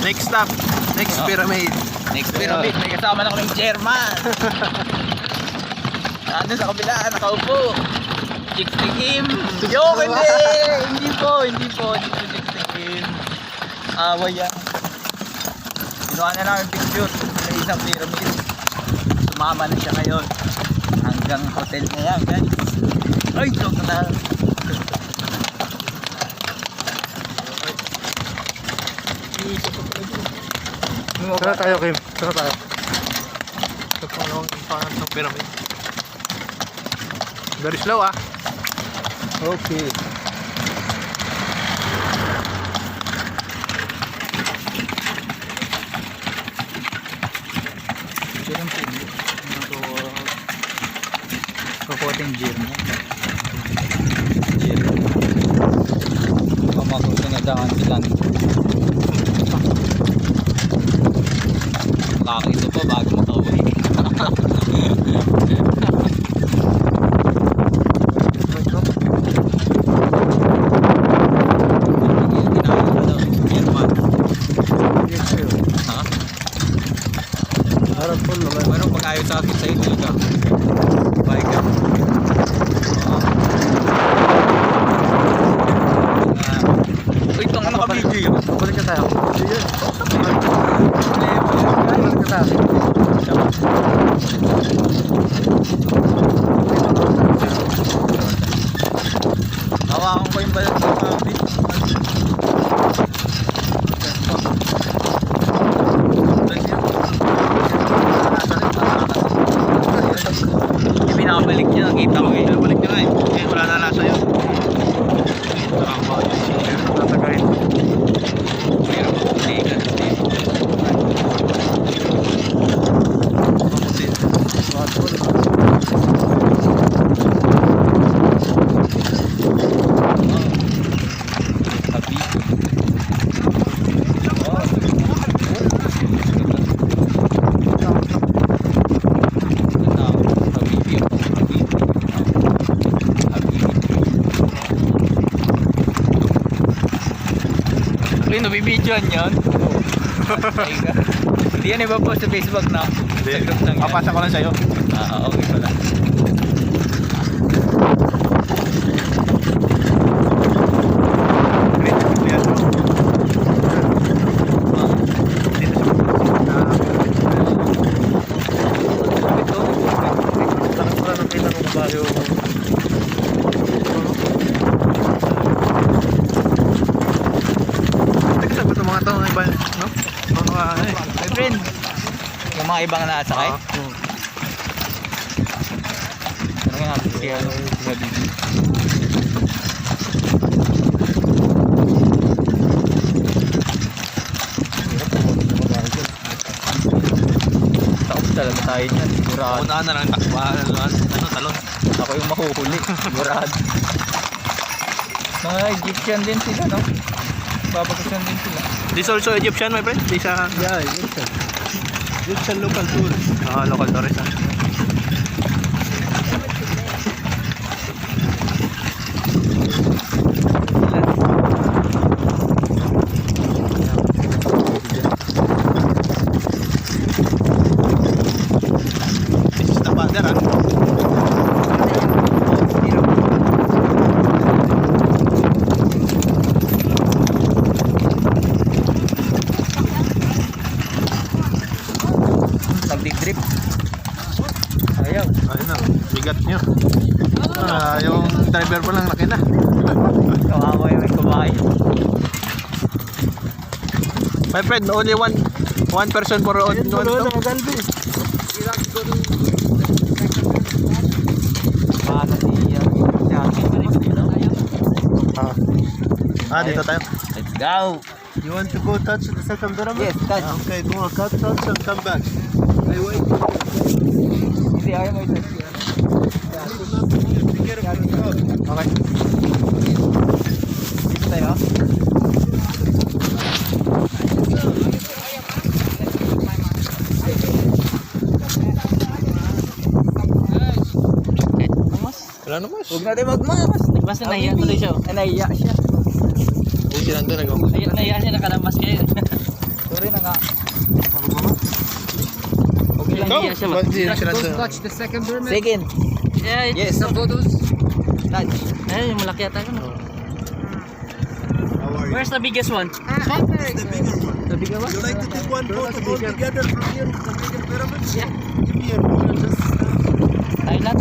Next stop, next pyramid. Next pyramid, may kasama na kaming chairman. Nandun sa kabila, nakaupo. Chicks to him. Joke, hindi po chicks to him. Away yan. Ginawa na namin picture sa isang pyramid. Sumama na siya ngayon. Hanggang hotel na yan, guys. Ay, joke na. Saan tayo, Kim? Saan tayo? Ito po lang yung pangalan ng pyramid. Very slow, ah. Okay. Silang pili. Kukutin gear mo. Gear. Pamakusunadahan sila. Laki ito pa bago makawin. Pero pag-ayos sa akin sa'yo talaga. Bye ka. Uy, itong ano ka-video yun? Balik ka tayo. Balik ka tayo. Hawakan ko yung balat sa kami. Yung pinakabalik niya, nakita ko eh. Balik nyo na eh. Eh, wala na nasa yun. Ito ang mga yun. Tatagayin. Pero hindi ka na dito. Nabibidyoan yun. Hindi yan iba po sa Facebook na. Sa group lang yan. Papasa ko lang sa'yo. Okay pala. My friend, yung mga ibang nasakay. Ano nga natin siya nabibig. Takot talaga tayo dyan, sigurado. Unahan na lang takbahan. Ano, talon. Ako yung mahuhuli, sigurado. Mga Egyptian din sila, no? Babagusan din sila. This also Egyptian, my friend? This Yeah, Egyptian. Egyptian local tourist. Local tourist. This is the father, Nagdi-drip. Ayaw. Ayun na, bigat nyo. Yung driver pa lang laki na. Kawawa yung may kumain. My friend, only one person for on to. Paano siya? Dito tayo. Let's go. You want to go touch the second pyramid? Yes, touch. Okay, go touch and come back. I wait. Hindi, ayaw mo ito. Okay. Dito tayo. Wala naman. Huwag natin magmas. Nagmas na nahiya tuloy siya. Nahiya siya. Huwag siya nandun. Nahiya siya, nakalamas kayo. nga. Ako ba? Okay lang. Ikaw? Hindi siya Ba't di na sila Those doon? touch the second pyramid. Second. Yeah, Yes. the photos. Touch. Ayun, yung malaki yata yun. How are you? Where's the biggest one? The bigger one. The bigger one? You like to take one photo all together from here, the bigger pyramids? Yeah. Give me your phone. Just Tayo lang.